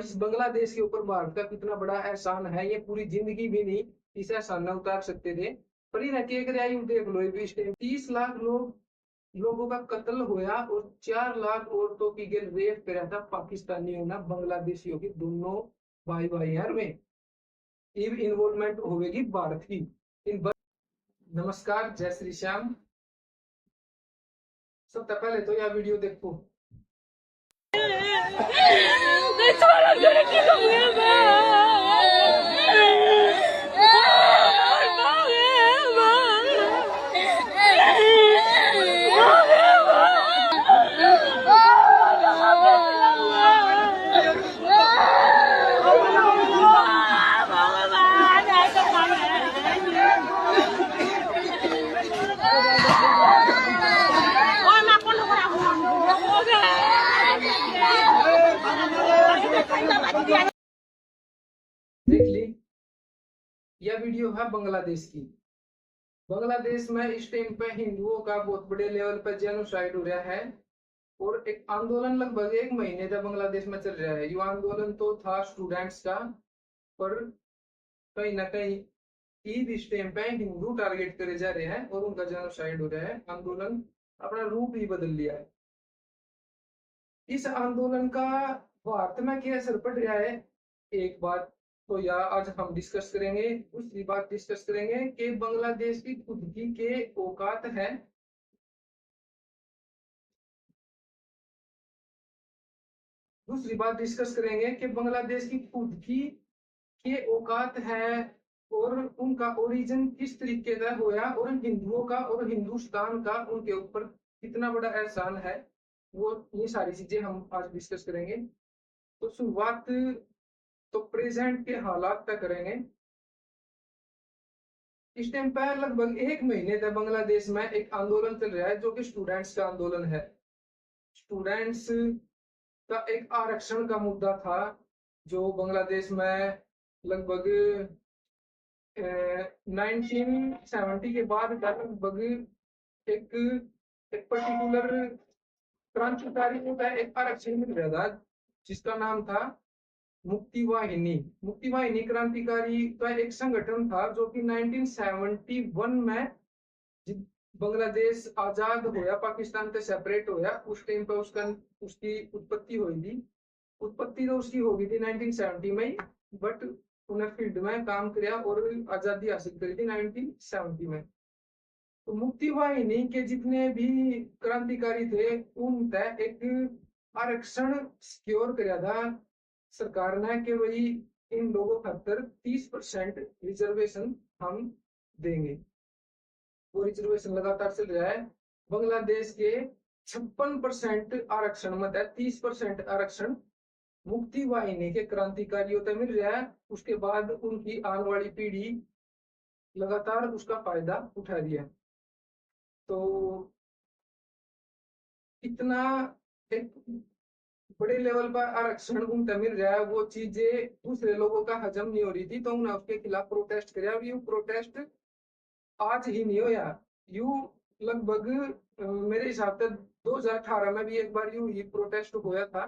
इस बांग्लादेश के ऊपर भारत का कितना बड़ा एहसान है, ये पूरी जिंदगी भी नहीं इस एहसान में उतार सकते थे। पर ये क्या कर देख लो, 30 लाख लोगों का कत्ल होया और 4 लाख औरतों की रेप करा था पाकिस्तानियों ने बांग्लादेशियों की, दोनों भाई भाई यार में इन्वॉल्वमेंट होगी भारत की इन। नमस्कार, जय श्री श्याम। सबसे पहले तो यह वीडियो देखो। देख ली, यह वीडियो है बांग्लादेश की। बांग्लादेश में इस टाइम पे हिंदुओं का बहुत बड़े लेवल पर जेनोसाइड हो रहा है और एक आंदोलन लगभग 1 महीने तक बांग्लादेश में चल रहा है। ये आंदोलन तो था स्टूडेंट्स का, पर कहीं ना कहीं ईद इस टाइम पे हिंदू टारगेट करे जा रहे हैं और उनका जेनोसाइड हो रहा है। आंदोलन अपना रूप ही बदल लिया है। इस आंदोलन का भारत में क्या असर पड़ रहा है, एक बात तो यह आज हम डिस्कस करेंगे। दूसरी बात डिस्कस करेंगे कि बांग्लादेश की खुद की के औकात है। दूसरी बात डिस्कस करेंगे कि बांग्लादेश की खुद की के औकात है और उनका ओरिजिन किस तरीके का होया और हिंदुओं का और हिंदुस्तान का उनके ऊपर कितना बड़ा एहसान है, वो ये सारी चीजें हम आज डिस्कस करेंगे। तो शुरुआत तो प्रेजेंट के हालात तक करेंगे। इस टाइम पर लगभग 1 महीने तक बांग्लादेश में एक आंदोलन चल रहा है जो कि स्टूडेंट्स का आंदोलन है। स्टूडेंट्स का एक आरक्षण का मुद्दा था जो बांग्लादेश में लगभग 1970 के बाद लगभग एक एक पर्टिकुलर क्रांतिकारी का एक आरक्षण मिल रहा था जिसका नाम था मुक्ति वाहिनी। मुक्ति वाहिनी क्रांतिकारी का एक संगठन था जो कि 1971 में बांग्लादेश आजाद होया, पाकिस्तान से सेपरेट होया, उस टाइम पे उसकी उत्पत्ति हुई थी। उत्पत्ति तो उसकी होगी थी 1970 में, बट उन्हें फील्ड में काम किया और आजादी हासिल करी थी 1970 में। तो मुक्ति वाहिनी के जितने भी क्रांतिकारी थे उन तय एक आरक्षण सिक्योर किया था सरकार ने कि वही इन लोगों खातर 30% रिजर्वेशन हम देंगे। वो रिजर्वेशन लगातार चल रहा है। बांग्लादेश के 56% आरक्षण में 30% आरक्षण मुक्ति वाहिनी के क्रांतिकारियों तक मिल रहा है। उसके बाद उनकी आने वाली पीढ़ी लगातार उसका फायदा उठा रही है। तो इतना एक बड़े लेवल पर आरक्षण उनको मिल रहा है, वो चीजें दूसरे लोगों का हजम नहीं हो रही थी, तो उन्होंने उसके खिलाफ प्रोटेस्ट किया। और ये प्रोटेस्ट आज ही नहीं होया, यू लगभग मेरे हिसाब से 2018 में भी एक बार यू ही प्रोटेस्ट हुआ था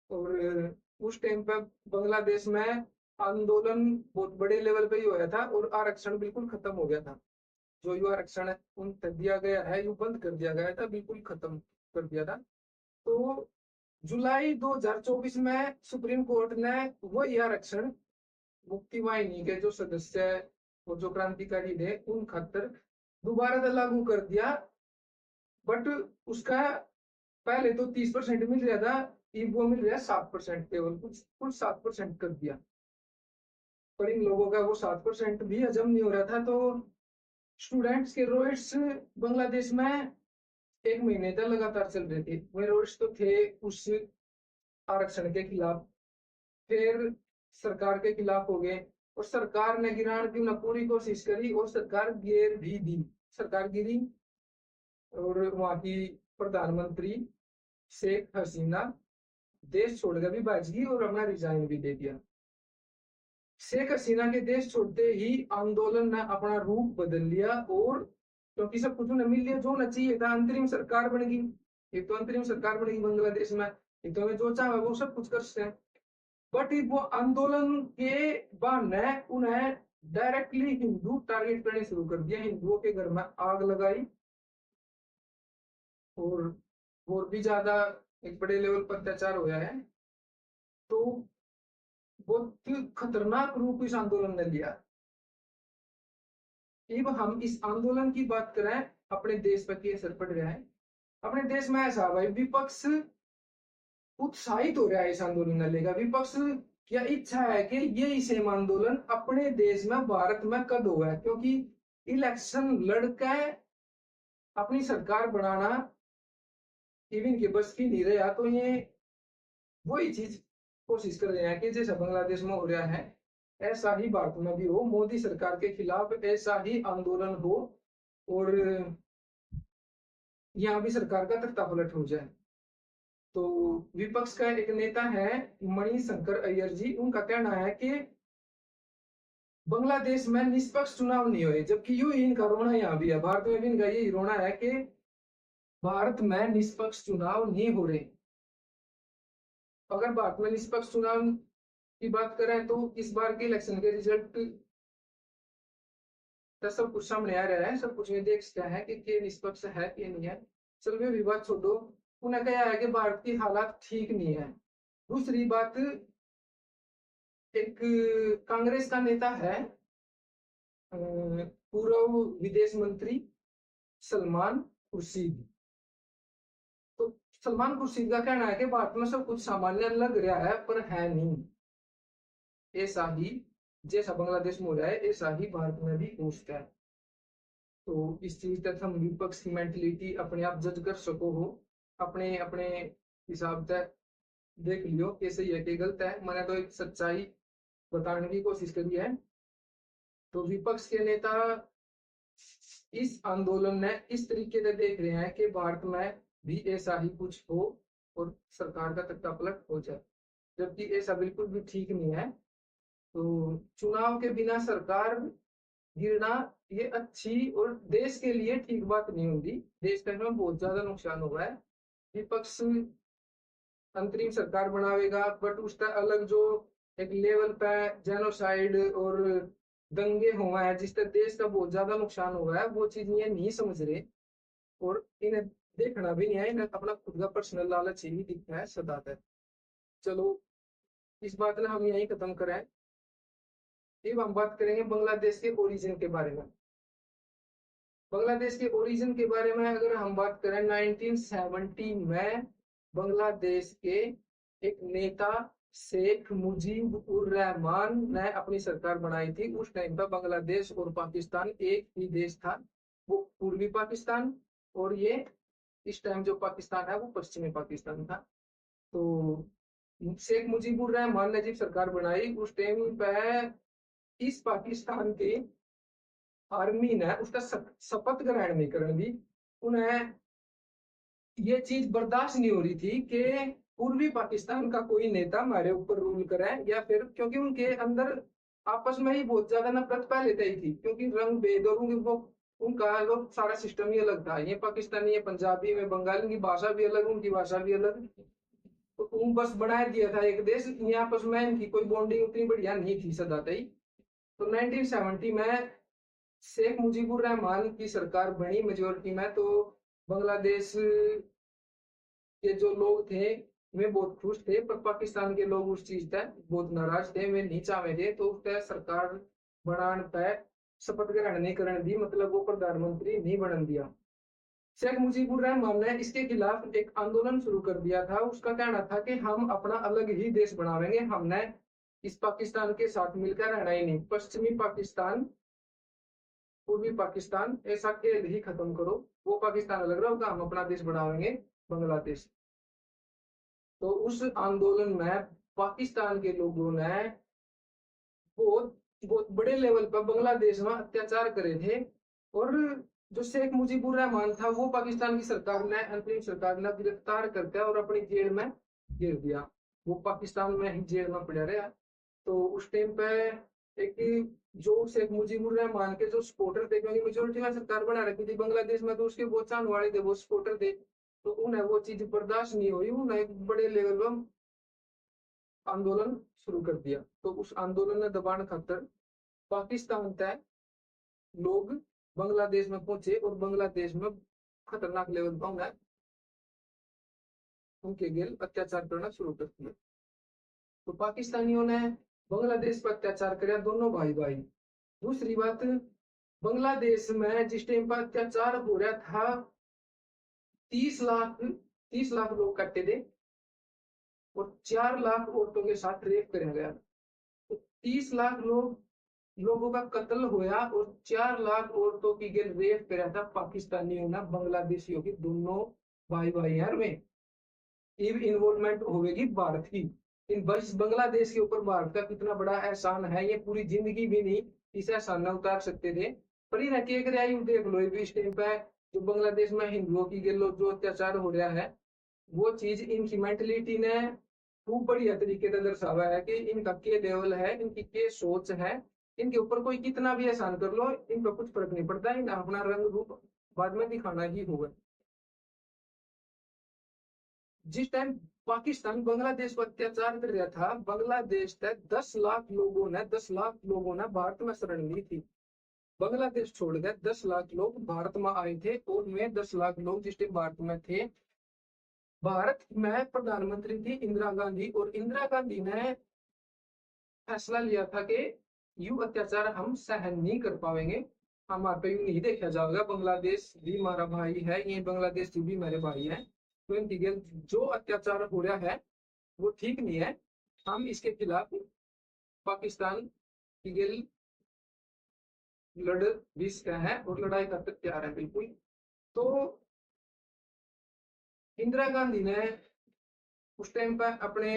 और उस टाइम पर बांग्लादेश में आंदोलन बहुत बड़े लेवल पे ही हुआ था और आरक्षण बिल्कुल खत्म हो गया था। जो यू आरक्षण उन दिया गया है, यू बंद कर दिया गया था, बिल्कुल खत्म कर दिया था। तो जुलाई 2024 में सुप्रीम कोर्ट ने वही आरक्षण मुक्ति वाहिनी के जो सदस्य और जो क्रांतिकारी थे उन खातर दोबारा से लागू कर दिया। बट उसका पहले तो 30% मिल रहा था, वो मिल रहा है 7%, केवल कुछ 7% कर दिया। पर इन लोगों का वो 7% भी हजम नहीं हो रहा था। तो स्टूडेंट्स के रोड्स बांग्लादेश में 1 महीने तक लगातार चल रहे थे। वे रोड्स तो थे उस आरक्षण के खिलाफ, फिर सरकार के खिलाफ हो गए और सरकार ने गिराने की पूरी कोशिश करी और सरकार गिर भी दी। सरकार गिरी और वहां की प्रधानमंत्री शेख हसीना देश छोड़कर भी भाग गई और अपना रिजाइन भी दे दिया। शेख हसीना के देश छोड़ते ही आंदोलन ने अपना रूप बदल लिया और क्योंकि सब कुछ उन्हें मिल लिया जो होना चाहिए था, अंतरिम सरकार बन गई। एक तो अंतरिम सरकार बनेगी बांग्लादेश में, एक तो हमें जो चाहे वो सब कुछ कर सकते हैं। बट वो आंदोलन के बहाने उन्हें डायरेक्टली हिंदू टारगेट करने शुरू कर दिया, हिंदुओं के घर में आग लगाई और भी ज्यादा एक बड़े लेवल पर अत्याचार होया है। तो बहुत खतरनाक रूप इस आंदोलन ने लिया। अब हम इस आंदोलन की बात करें, अपने देश पर क्या असर पड़ रहा है। अपने देश में ऐसा भाई, विपक्ष उत्साहित हो रहा है इस आंदोलन ने लेकर। विपक्ष क्या इच्छा है कि ये सेम आंदोलन अपने देश में, भारत में कद हुआ है, क्योंकि इलेक्शन लड़कर अपनी सरकार बनाना इवन के बस की नहीं रहा। तो ये वही चीज कोशिश कर रहे हैं कि जैसा बांग्लादेश में हो रहा है ऐसा ही भारत में भी हो, मोदी सरकार के खिलाफ ऐसा ही आंदोलन हो और यहाँ भी सरकार का तख्तापलट हो जाए। तो विपक्ष का एक नेता है मणिशंकर अय्यर जी, उनका कहना है कि बांग्लादेश में निष्पक्ष चुनाव नहीं हुए, जबकि यू इनका रोना यहाँ भी है, भारत में भी इनका यही रोना है कि भारत में निष्पक्ष चुनाव नहीं हो रहे। अगर भारत में निष्पक्ष चुनाव की बात करें तो इस बार के इलेक्शन के रिजल्ट तो सब कुछ सामने आ रहा है, सब कुछ ये देख सकते हैं कि निष्पक्ष है कि नहीं है। चलो विवाद छोड़ो, उन्हें कहा है कि भारत की हालात ठीक नहीं है। दूसरी बात, एक कांग्रेस का नेता है पूर्व विदेश मंत्री सलमान खुर्शीद। तो सलमान खुर्शीद का कहना है कि भारत में सब कुछ सामान्य लग रहा है पर है नहीं, ऐसा ही जैसा बांग्लादेश में हो रहा है ऐसा ही भारत में भी हो सकता है। तो इस चीज तक हम विपक्ष की मेंटलिटी अपने आप जज कर सको हो, अपने अपने हिसाब से देख लियो कि सही है कि गलत है। मैंने तो एक सच्चाई बताने की कोशिश करी है। तो विपक्ष के नेता इस आंदोलन ने इस तरीके से देख रहे हैं कि भारत में भी ऐसा ही कुछ हो और सरकार का तख्तापलट हो जाए, जबकि ऐसा बिल्कुल भी ठीक नहीं है। तो चुनाव के बिना सरकार गिरना ये अच्छी और देश के लिए ठीक बात नहीं होगी। देश का इसमें बहुत ज्यादा नुकसान हुआ है। विपक्ष अंतरिम सरकार बनावेगा बट उसका अलग जो एक लेवल पे जेनोसाइड और दंगे हुआ है जिससे देश का बहुत ज्यादा नुकसान हुआ है, वो चीज ये नहीं समझ रहे और इन्हें देखना भी नहीं है। इन्हें अपना खुद का पर्सनल लालच ही दिखता है सदा तक। चलो इस बात ने हम यही खत्म करें। अब हम बात करेंगे बांग्लादेश के ओरिजिन के बारे में। बांग्लादेश के ओरिजिन के बारे में अगर हम बात करें, 1970 में बांग्लादेश के एक नेता शेख मुजीब उर रहमान ने अपनी सरकार बनाई थी। उस टाइम पर बांग्लादेश और पाकिस्तान एक ही देश था, वो पूर्वी पाकिस्तान, और ये इस टाइम जो पाकिस्तान है वो पश्चिमी पाकिस्तान था। तो शेख मुजीबुर रहमान ने जब सरकार बनाई उस टाइम पे इस पाकिस्तान के आर्मी ने उसका शपथ ग्रहण नहीं करने दी। उन्हें ये चीज बर्दाश्त नहीं हो रही थी कि पूर्वी पाकिस्तान का कोई नेता हमारे ऊपर रूल करे, या फिर क्योंकि उनके अंदर आपस में ही बहुत ज्यादा नफरत पहले से ही थी, क्योंकि रंग भेद और वो उनका लोग सारा सिस्टम ही अलग था। ये पाकिस्तानी, ये पंजाबी में बंगाली की भाषा भी अलग, उनकी भाषा भी अलग। तो उन बस बना दिया था एक देश, ये आपस में इनकी कोई बॉन्डिंग उतनी बढ़िया नहीं थी सदा ही। तो 1970 में शेख मुजीबुर रहमान की सरकार बनी मेजोरिटी में। तो बांग्लादेश के जो लोग थे वे बहुत खुश थे, पर पाकिस्तान के लोग उस चीज से बहुत नाराज थे, वे नहीं चाहे थे। तो उसका सरकार बनाने पे शपथ ग्रहण नहीं करने दी, मतलब वो प्रधानमंत्री नहीं बनने दिया। शेख मुजीबुर रहमान ने इसके खिलाफ एक आंदोलन शुरू कर दिया था। उसका कहना था कि हम अपना अलग ही देश बनावेंगे, हमने इस पाकिस्तान के साथ मिलकर रहना ही नहीं। पश्चिमी पाकिस्तान, पूर्वी पाकिस्तान, ऐसा खेल ही खत्म करो, वो पाकिस्तान अलग रहोगा, हम अपना देश बनावेंगे बांग्लादेश। तो उस आंदोलन में पाकिस्तान के लोगों ने बहुत बहुत बड़े लेवल पर बांग्लादेश में अत्याचार करे थे। और जो शेख मुजीबुर रहमान था वो पाकिस्तान की सरकार ने, अंतरिम सरकार ने गिरफ्तार करके और अपनी जेल में गिर दिया। वो पाकिस्तान में ही जेल में पड़ा रहा। तो उस टाइम पे एक जो शेख मुजीबुर रहमान के जो सपोर्टर थे, क्योंकि मेजोरिटी में सरकार बना रखी थी बांग्लादेश में, तो उसके बहुत चाहने वाले थे, वो सपोर्टर थे। तो उन्हें वो चीज बर्दाश्त नहीं हुई, उन्हें बड़े लेवल पर आंदोलन शुरू कर दिया। तो उस आंदोलन ने दबाने खातर पाकिस्तान तय लोग बांग्लादेश में पहुंचे और बांग्लादेश में खतरनाक लेवल का उन्हें उनके गेल अत्याचार करना शुरू कर दिया। तो पाकिस्तानियों ने बांग्लादेश पर अत्याचार किया, दोनों भाई भाई। दूसरी बात, बांग्लादेश में जिस टाइम पर अत्याचार हो रहा था 30 लाख लोग कट्टे थे और 4 लाख औरतों के साथ रेप किया गया। तो 30 लाख लोगों का कत्ल होया और 4 लाख औरतों की गेल रेप करा था पाकिस्तानियों ने बांग्लादेशियों की, दोनों भाई भाई यार में इन्वॉल्वमेंट होगी भारत की। इन बांग्लादेश के ऊपर भारत का कितना बड़ा एहसान है, ये पूरी जिंदगी भी नहीं इस एहसान न उतार सकते थे। पर इन्हें क्या कर देख लो इस टाइम पे जो बांग्लादेश में हिंदुओं की गेलो जो अत्याचार हो रहा है, वो चीज इनकी मेंटलिटी ने खूब बढ़िया तरीके से दर्शावा है कि इनका क्या लेवल है, इनकी क्या सोच है। इनके ऊपर कोई कितना भी एहसान कर लो, इनका कुछ फर्क नहीं पड़ता, इन अपना रंग रूप बाद में दिखाना ही होगा। जिस टाइम पाकिस्तान बांग्लादेश पर अत्याचार कर रहा था, बांग्लादेश तक 10 लाख लोगों ने भारत में शरण ली थी। बांग्लादेश छोड़कर 10 लाख लोग भारत में आए थे और वे 10 लाख लोग जिस टाइम भारत में थे, भारत में प्रधानमंत्री थी इंदिरा गांधी, और इंदिरा गांधी ने फैसला लिया था कि यू अत्याचार हम सहन नहीं कर पाएंगे, हमारे पे नहीं देखा जाएगा, बांग्लादेश भी हमारा भाई है, ये बांग्लादेश भी मेरे भाई है। तो इनकी जो अत्याचार हो रहा है वो ठीक नहीं है, हम इसके खिलाफ पाकिस्तान की गेल लड़ भी है और लड़ाई करते तैयार है बिल्कुल। तो इंदिरा गांधी ने उस टाइम पर अपने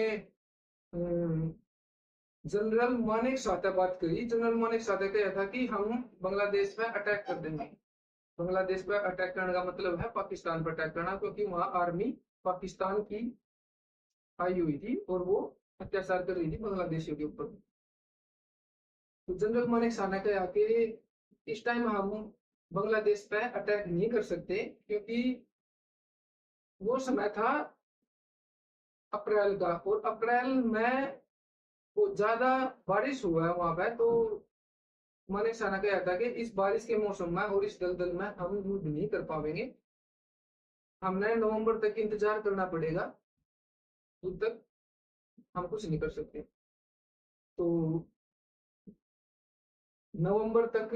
जनरल मानेक साथ बात करी। जनरल मानेक साथ कहा था कि हम बांग्लादेश पे अटैक कर देंगे। बांग्लादेश पे अटैक करने का मतलब है पाकिस्तान पर अटैक करना, क्योंकि वहां आर्मी पाकिस्तान की आई हुई थी और वो अत्याचार कर रही थी बांग्लादेशियों के ऊपर। तो जनरल मानेक शाह ने कहा कि इस टाइम हम बांग्लादेश पे अटैक नहीं कर सकते, क्योंकि वो समय था अप्रैल का और अप्रैल में वो ज्यादा बारिश हुआ है वहां पे। तो मानेक शाह ने कहा था कि इस बारिश के मौसम में और इस दलदल में हम युद्ध नहीं कर पाएंगे, हमने नवंबर तक इंतजार करना पड़ेगा, उस तक हम कुछ नहीं कर सकते। तो नवंबर तक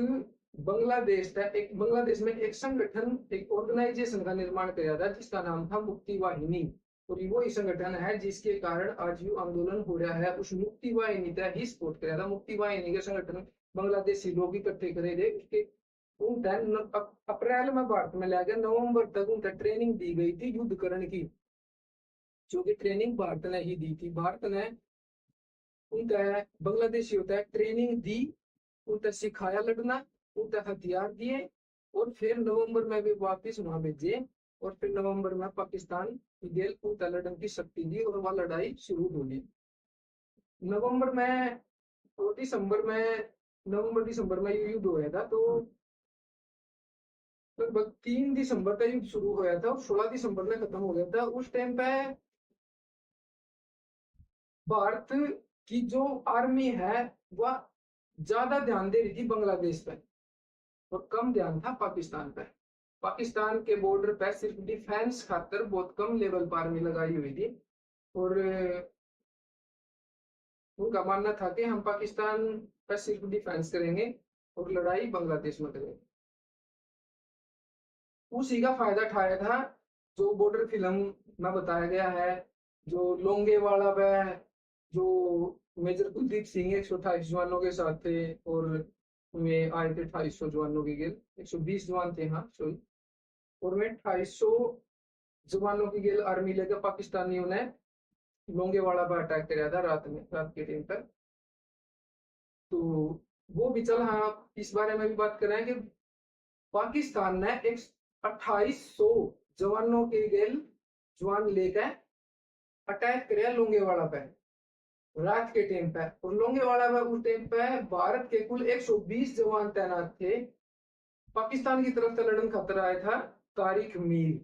बांग्लादेश में एक संगठन, एक ऑर्गेनाइजेशन का निर्माण किया था जिसका नाम था मुक्ति वाहिनी, और वो ही संगठन है जिसके कारण आज जो आंदोलन हो रहा है उस मुक्ति वाहिनी का ही सपोर्ट किया था। मुक्ति वाहिनी के संगठन बांग्लादेशी लोग इकट्ठे करे थे, उसके अप्रैल में भारत में लाया गया, नवंबर तक उनका ट्रेनिंग दी गई थी युद्धकरण की, जो कि ट्रेनिंग भारत ने ही दी थी। भारत ने उनका बांग्लादेशी होता है ट्रेनिंग दी, उनका सिखाया लड़ना, उनका हथियार दिए, और फिर नवंबर में भी वापिस वहां भेजे, और फिर नवंबर में पाकिस्तान गेल उनका लड़ने की शक्ति दी और वह लड़ाई शुरू हो गई। नवंबर में और दिसंबर में, नवंबर दिसंबर में युद्ध हुआ था। तो लगभग 3 दिसंबर का युद्ध शुरू हुआ था और 16 दिसंबर में खत्म हो गया था। उस टाइम पे भारत की जो आर्मी है वह ज्यादा ध्यान दे रही थी बांग्लादेश पे और कम ध्यान था पाकिस्तान पे। पाकिस्तान के बॉर्डर पे सिर्फ डिफेंस खातर बहुत कम लेवल पर आर्मी लगाई हुई थी, और उनका मानना था कि हम पाकिस्तान पर सिर्फ डिफेंस करेंगे और लड़ाई बांग्लादेश में करेंगे। उसी का फायदा उठाया था जो बॉर्डर फिल्म में बताया गया है, जो लोंगेवाला में जो मेजर कुलदीप सिंह 128 जवानों के साथ थे और वे आए थे 2800 जवानों के गेल, 120 जवान थे, हाँ सॉरी, और वे 2800 जवानों की गेल आर्मी लेकर पाकिस्तानियों ने लोंगेवाला पर अटैक किया था रात के टाइम पर। तो वो भी चल, हाँ इस बारे में भी बात कर रहे हैं कि पाकिस्तान ने 2800 जवानों के गेल जवान लेकर अटैक किया लोंगेवाला पे रात के टाइम पे, और लोंगेवाला पे उस टाइम पे भारत के कुल 120 जवान तैनात थे। पाकिस्तान की तरफ से लड़न खतरा आया था तारिक मीर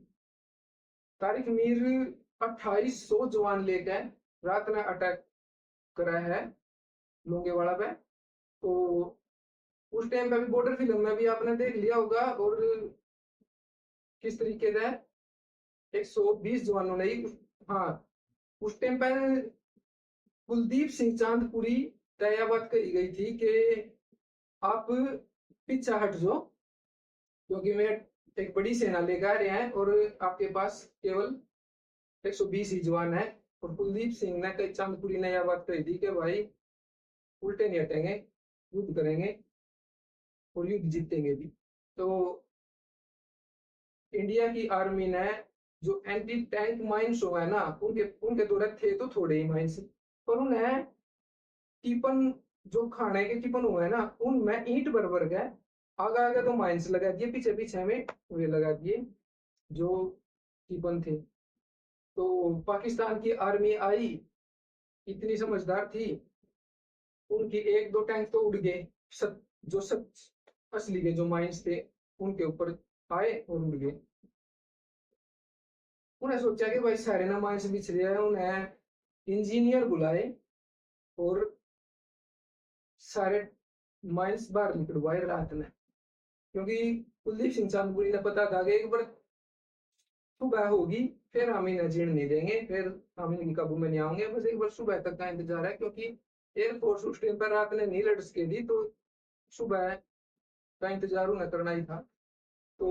2800 जवान लेकर रात में अटैक करा है लोंगेवाड़ा पे। तो उस टाइम पे भी बॉर्डर फिल्म में भी आपने देख लिया होगा, और किस तरीके से 120 जवानों ने हाँ उस टाइम पर कुलदीप सिंह चांदपुरी तय बात कही गई थी कि आप पीछा हट जाओ, क्योंकि मैं एक बड़ी सेना लेकर आ रहे हैं और आपके पास केवल 120 ही जवान है। और कुलदीप सिंह ने कई चांदपुरी ने यह बात कही थी कि भाई उल्टे नहीं हटेंगे, युद्ध करेंगे और युद्ध जीतेंगे भी। तो इंडिया की आर्मी ने जो एंटी टैंक माइन्स हुआ है ना, उनके उनके द्वारा थे तो थोड़े ही माइन्स, पर उन्हें टिपन जो खाने के टिपन हुए ना उनमें ईंट भर भर गए, आगे आगे तो माइन्स लगा दिए, पीछे पीछे में वे लगा दिए जो टिपन थे। तो पाकिस्तान की आर्मी आई, इतनी समझदार थी, उनकी एक दो टैंक तो उड़ गए, जो असली के जो माइन्स थे उनके ऊपर आए और उड़ गए। उन्हें सोचा कि भाई सारे ना माइन्स बिछ रहे हैं, उन्हें इंजीनियर बुलाए और सारे माइन्स बाहर निकलवाए रात में, क्योंकि कुलदीप सिंह चांदपुरी ने पता था कि एक बार सुबह होगी फिर हम इन्हें जीण नहीं देंगे, फिर हम इनकी काबू में नहीं आएंगे, बस एक बार सुबह तक का इंतजार है, क्योंकि एयरफोर्स उस टाइम पर रात ने नहीं लड़ सके दी, तो सुबह का इंतजार उन्हें करना ही था। तो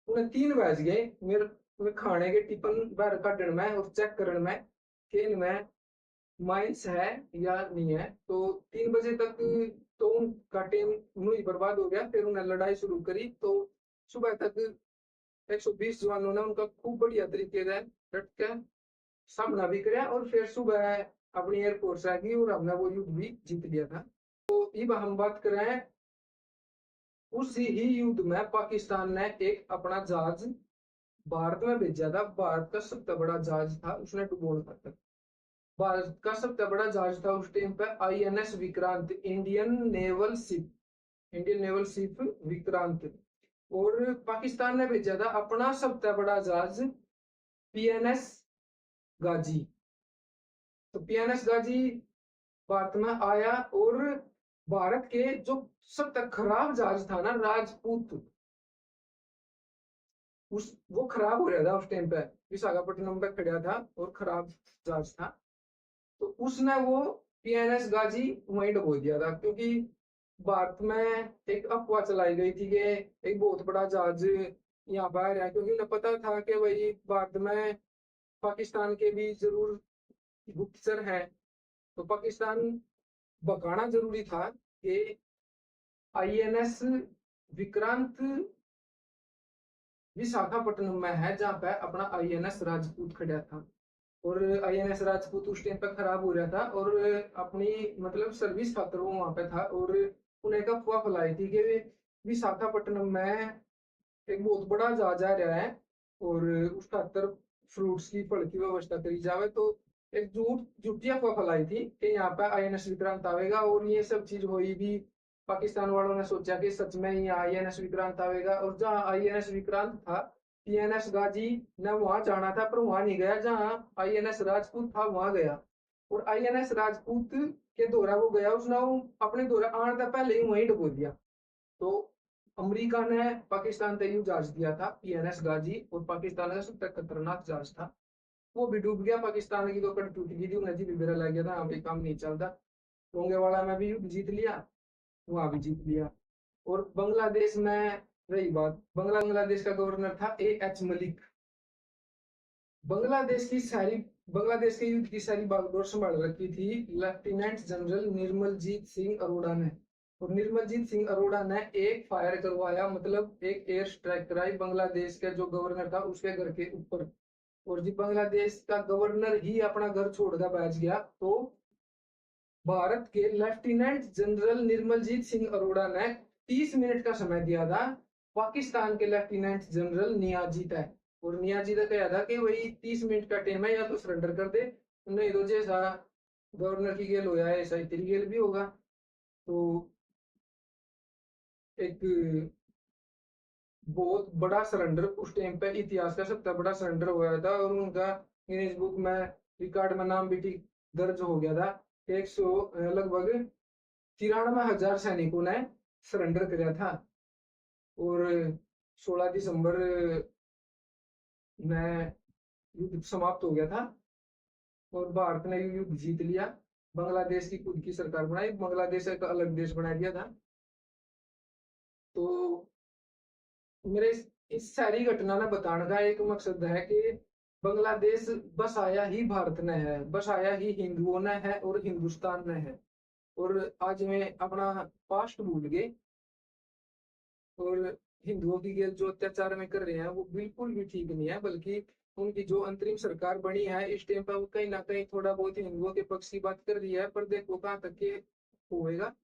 उन्हें 3 बज गए मेरे खाने के टिफिन बाहर काटने में और चेक करने में कि इनमें माइंस है या नहीं है। तो 3 बजे तक तो उनका टाइम ही बर्बाद हो गया, फिर उन्हें लड़ाई शुरू करी। तो सुबह तक 120 जवानों ने उनका खूब बढ़िया तरीके से डट के सामना भी किया, और फिर सुबह अपनी एयरफोर्स आ गई और हमने वो युद्ध भी जीत लिया था। तो अब हम बात करें उसी ही युद्ध में पाकिस्तान ने एक अपना जहाज भारत में भेजा था। भारत का सबसे बड़ा जहाज था, उसने डुबोना था। भारत का सबसे बड़ा जहाज था उस टाइम पे INS Vikrant, Indian naval ship Vikrant. और पाकिस्तान ने भेजा था अपना सबसे बड़ा जहाज PNS गाजी। तो PNS गाजी भारत में आया, और भारत के जो सबसे खराब जहाज था ना राजपूत, वो खराब हो रहा था उस टाइम पे, विशाखापट्टनम पे खड़ा था और खराब जहाज था। तो उसने वो PNS गाजी वहीं डुबो दिया था, क्योंकि भारत में एक अफवाह चलाई गई थी कि एक बहुत बड़ा जहाज यहाँ पर आ रहा है, क्योंकि उन्हें पता था कि भाई भारत में पाकिस्तान के भी जरूर गुप्तचर है, तो पाकिस्तान भगाना जरूरी था कि INS विक्रांत विशाखापट्टनम में है, जहां पे अपना INS राजपूत खड़ा था। और INS राजपूत उस टाइम पे खराब हो रहा था, और अपनी मतलब सर्विस खातर वो वहां पे था, और उन्हें एक अफवाह फैलाई थी कि विशाखापट्टनम में एक बहुत बड़ा जहाज आ रहा है और उसका अंदर फ्रूट्स की फल की व्यवस्था करी जावे। तो एक झूठी अफवाह फैलाई थी कि यहाँ पे INS विक्रांत आवेगा, और ये सब चीज हुई भी। पाकिस्तान वालों ने सोचा कि सच में ही INS विक्रांत आवेगा, और जहाँ INS विक्रांत था PNS गाजी ने वहां जाना था पर वहां नहीं गया, जहाँ INS राजपूत था वहां गया। और INS राजपूत के द्वारा वो गया, उसने अपने द्वारा आने से पहले ही वहीं डुबो दिया। तो अमेरिका ने पाकिस्तान तक जहाज दिया था PNS गाजी, और पाकिस्तान का सबसे खतरनाक जहाज था, वो भी डूब गया। पाकिस्तान की तो कड़ टूट गई थी, नदी भी बेरा लग गया था, यहाँ पे काम नहीं चलता। लोंगेवाड़ा में भी युद्ध जीत लिया, वहां भी जीत लिया। और बांग्लादेश में रही बात, बांग्लादेश का गवर्नर था AH मलिक। बांग्लादेश की सारी बांग्लादेश के युद्ध की सारी बागडोर संभाल रखी थी लेफ्टिनेंट जनरल निर्मलजीत सिंह अरोड़ा ने। और निर्मलजीत सिंह अरोड़ा ने एक फायर करवाया, मतलब एक एयर स्ट्राइक कराई बांग्लादेश के जो गवर्नर था उसके घर के ऊपर। और जब बांग्लादेश का गवर्नर ही अपना घर छोड़कर बैठ गया, तो भारत के लेफ्टिनेंट जनरल निर्मलजीत सिंह अरोड़ा ने 30 मिनट का समय दिया था पाकिस्तान के लेफ्टिनेंट जनरल नियाजी तक। और नियाजी तक कहा था कि वही 30 मिनट का टाइम है, या तो सरेंडर कर दे, नहीं तो जैसा गवर्नर की गेल होया है ऐसा ही तेरी गेल भी होगा। तो एक बहुत बड़ा सरेंडर उस टाइम पे इतिहास का सबसे बड़ा सरेंडर हुआ था, और उनका गिनीज बुक में रिकॉर्ड में नाम भी दर्ज हो गया था। 100 लगभग 93,000 सैनिकों ने सरेंडर कराया था। और 16 दिसंबर में युद्ध समाप्त हो गया था और भारत ने युद्ध जीत लिया। बांग्लादेश की खुद की सरकार बनाई, बांग्लादेश एक अलग देश बना दिया था। तो मेरे इस सारी घटना ने बताने का एक मकसद है कि बांग्लादेश बसाया ही भारत ने है, बसाया ही हिंदुओं ने है और हिंदुस्तान ने है। और आज में अपना पास्ट भूल गए और हिंदुओं की गेल जो अत्याचार में कर रहे हैं वो बिल्कुल भी ठीक नहीं है। बल्कि उनकी जो अंतरिम सरकार बनी है इस टाइम पर वो कहीं ना कहीं थोड़ा बहुत हिंदुओं के पक्ष की बात कर रही है, पर देखो कहाँ तक के होएगा।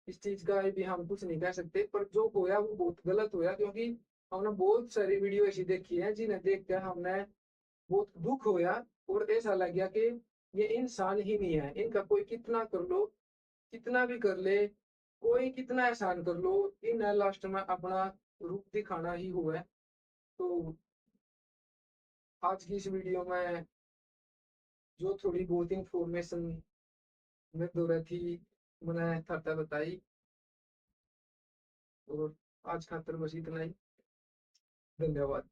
इस चीज का भी हम कुछ नहीं कह सकते, पर जो होया वो बहुत गलत होया। क्योंकि हमने बहुत सारी वीडियो ऐसी देखी है जिन्हें देख कर हमने बहुत दुख होया और ऐसा लग गया कि ये इंसान ही नहीं है। इनका कोई कितना कर लो, कितना भी कर ले, कोई कितना एहसान कर लो, इन लास्ट में अपना रूप दिखाना ही हुआ है। तो आज की इस वीडियो में जो थोड़ी बहुत इंफॉर्मेशन मेरे द्वारा थी मैंने था बताई। और आज खातर बस इतना ही। धन्यवाद।